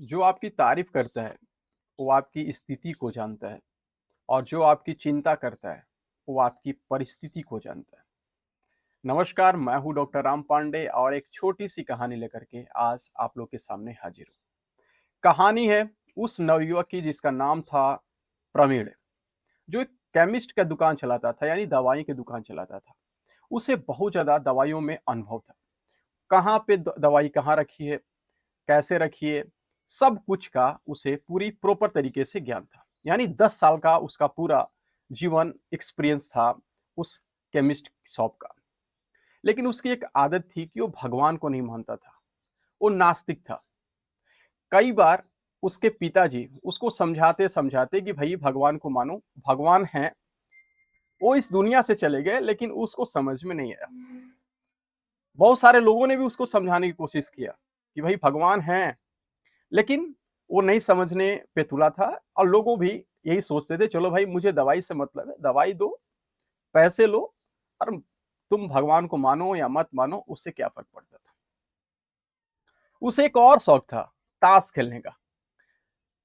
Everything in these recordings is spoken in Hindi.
जो आपकी तारीफ करता है, वो आपकी स्थिति को जानता है और जो आपकी चिंता करता है, वो आपकी परिस्थिति को जानता है। नमस्कार, मैं हूँ डॉक्टर राम पांडे और एक छोटी-सी कहानी लेकर के आज आप लोग के सामने हाजिर हूँ। कहानी है उस नवयुवक की जिसका नाम था प्रवीण, जो एक केमिस्ट का दुकान चलाता था यानी दवाई की दुकान चलाता था। उसे बहुत ज़्यादा दवाइयों में अनुभव था। कहाँ पे द दवाई कहाँ रखी है, कैसे रखिए, सब कुछ का उसे पूरी प्रॉपर तरीके से ज्ञान था। यानी 10 साल का उसका पूरा जीवन एक्सपीरियंस था उस केमिस्ट शॉप का। लेकिन उसकी एक आदत थी कि वो भगवान को नहीं मानता था, वो नास्तिक था। कई बार उसके पिताजी उसको समझाते-समझाते कि भई भगवान को मानो, भगवान हैं, वो इस दुनिया से चले गए लेकिन उसको समझ में नहीं आया। बहुत सारे लोगों ने भी उसको समझाने की कोशिश किया कि भई भगवान हैं, लेकिन वो नहीं समझने पे तुला था और लोगों भी यही सोचते थे चलो भाई मुझे दवाई से मतलब है, दवाई दो, पैसे लो और तुम भगवान को मानो या मत मानो उससे क्या फ़र्क पड़ता था। उसे एक और शौक था, ताश खेलने का।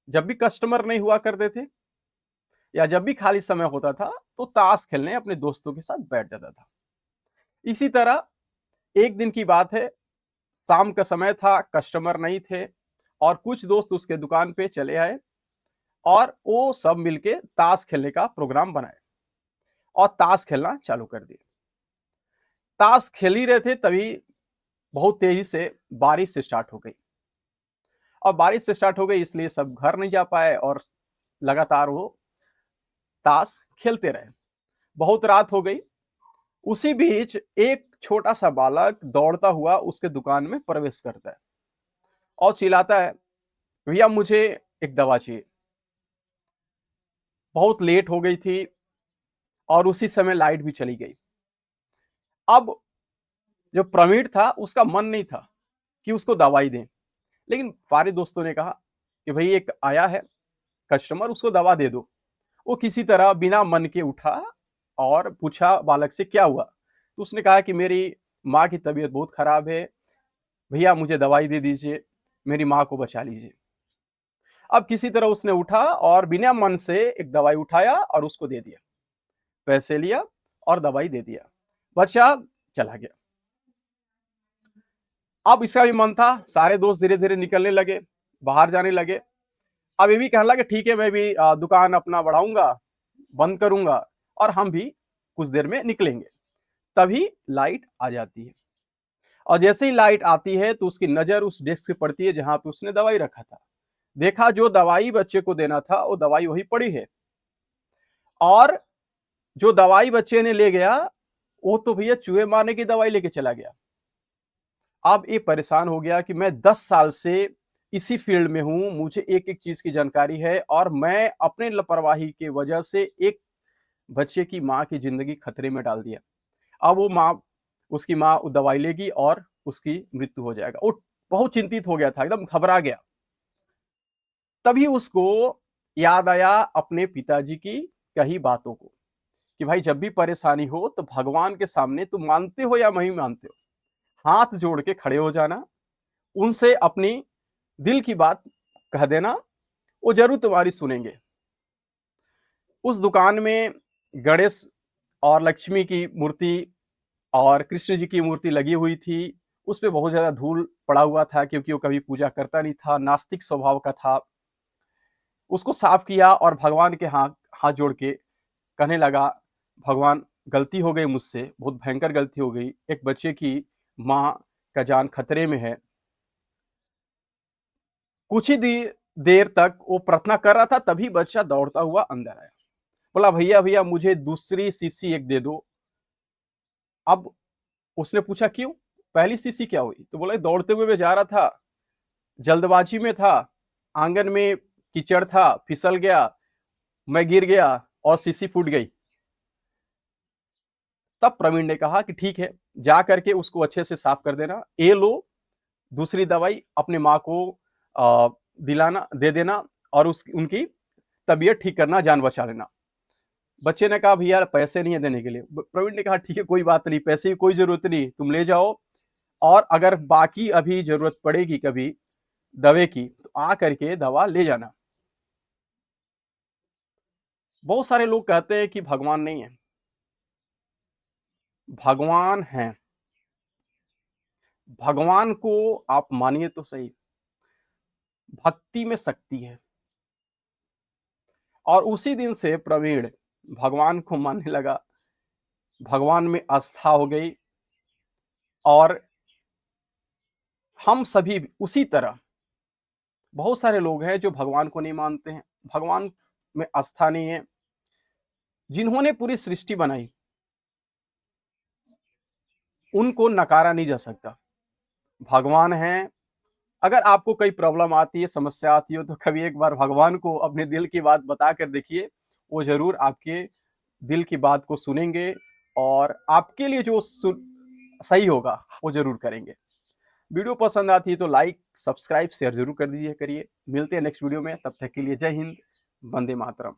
जब भी कस्टमर नहीं हुआ करते थे या जब भी खाली समय होता था, तो ताश खेलने अपने दोस्तों के साथ बैठ जाता था। इसी तरह एक दिन की बात है, शाम का समय था, कस्टमर नहीं थे और कुछ दोस्त उसके दुकान पे चले आए और वो सब मिलके ताश खेलने का प्रोग्राम बनाए और ताश खेलना चालू कर दिए। ताश खेल ही रहे थे तभी बहुत तेजी से बारिश स्टार्ट हो गई और बारिश स्टार्ट हो गई इसलिए सब घर नहीं जा पाए और लगातार वो ताश खेलते रहे। बहुत रात हो गई। उसी बीच एक छोटा-सा बालक दौड़ता हुआ उसके दुकान में प्रवेश करता है और चिल्लाता है, "भैया मुझे एक दवा चाहिए।" बहुत लेट हो गई थी और उसी समय लाइट भी चली गई। अब जो प्रवीण था उसका मन नहीं था कि उसको दवाई दें। लेकिन सारे दोस्तों ने कहा कि भई एक आया है कस्टमर उसको दवा दे दो। वो किसी तरह बिना मन के उठा और पूछा बालक से क्या हुआ? तो उसने कहा कि मेरी माँ की तबीयत बहुत खराब है, भैया मुझे दवाई दे दीजिए, मेरी माँ को बचा लीजिए। अब किसी तरह उसने उठा और बिना मन से एक दवाई उठाया और उसको दे दिया। पैसे लिया और दवाई दे दिया। बच्चा चला गया। अब इसका भी मन था, सारे दोस्त धीरे-धीरे निकलने लगे, बाहर जाने लगे। अब ये भी कहने लगे ठीक है मैं भी दुकान अपना बढ़ाऊँगा, बंद करूँगा और हम भी कुछ देर में निकलेंगे। तभी लाइट आ जाती है और जैसे ही लाइट आती है तो उसकी नज़र उस डेस्क पे पड़ती है जहाँ पे उसने दवाई रखा था। देखा जो दवाई बच्चे को देना था वो दवाई वहीं पड़ी है और जो दवाई बच्चे ने ले गया, वो तो भैया चूहे मारने की दवाई लेके चला गया। अब ये परेशान हो गया कि मैं 10 साल से इसी फील्ड में हूँ, मुझे एक-एक चीज़ की जानकारी है और मैं अपने लापरवाही की वजह से एक बच्चे की माँ की ज़िंदगी खतरे में डाल दिया। अब वो माँ उसकी माँ वो दवाई लेगी और उसकी मृत्यु हो जाएगा। वो बहुत चिंतित हो गया था, एकदम घबरा गया। तभी उसको याद आया अपने पिताजी की कही बातों को कि भाई जब भी परेशानी हो तो भगवान के सामने तुम मानते हो या नहीं मानते हो, हाथ जोड़ के खड़े हो जाना, उनसे अपनी दिल की बात कह देना, वो ज़रूर तुम्हारी सुनेंगे। उस दुकान में गणेश और लक्ष्मी की मूर्ति और कृष्ण जी की मूर्ति लगी हुई थी। उसपे बहुत ज़्यादा धूल पड़ा हुआ था क्योंकि वो कभी पूजा करता नहीं था, नास्तिक स्वभाव का था। उसको साफ किया और भगवान के हाथ जोड़ के कहने लगा, "भगवान गलती हो गई मुझसे, बहुत भयंकर गलती हो गई। एक बच्चे की माँ का जान खतरे में है।" कुछ ही देर तक वो प्रार्थना कर रहा था तभी बच्चा दौड़ता हुआ अंदर आया। बोला, "भैया, भैया मुझे दूसरी शीशी एक दे दो।" अब उसने पूछा, "क्यों? पहली शीशी क्या हुई?" तो बोला, "दौड़ते हुए मैं जा रहा था, जल्दबाजी में था, आँगन में कीचड़ था, फिसल गया, मैं गिर गया और शीशी फूट गई।" तब प्रवीण ने कहा कि ठीक है, जा करके उसको अच्छे से साफ कर देना। ये लो दूसरी दवाई अपनी माँ को अ, दिलाना दे देना और उस उनकी तबीयत ठीक करना, जान बचा लेना। बच्चे ने कहा भैया पैसे नहीं है देने के लिए। प्रवीण ने कहा ठीक है कोई बात नहीं, पैसे की कोई ज़रूरत नहीं, तुम ले जाओ और अगर बाकी अभी ज़रूरत पड़ेगी कभी दवे की, तो आ करके दवा ले जाना। बहुत सारे लोग कहते हैं कि भगवान नहीं है। भगवान हैं। भगवान को आप मानिए तो सही, भक्ति में शक्ति है। और उसी दिन से प्रवीण भगवान को मानने लगा, भगवान में आस्था हो गई। और हम सभी भी उसी तरह, बहुत सारे लोग हैं जो भगवान को नहीं मानते हैं, भगवान में आस्था नहीं है। जिन्होंने पूरी सृष्टि बनाई, उनको नकारा नहीं जा सकता। भगवान हैं। अगर आपको कोई प्रॉब्लम आती है, समस्या आती हो, तो कभी एक बार भगवान को अपने दिल की बात बता कर देखिए, वो ज़रूर आपके दिल की बात को सुनेंगे और आपके लिए जो सही होगा, वो ज़रूर करेंगे। वीडियो पसंद आती है तो लाइक, सब्सक्राइब, शेयर ज़रूर कर दीजिए करिए। मिलते हैं नेक्स्ट वीडियो में, तब तक के लिए जय हिंद, वंदे मातरम।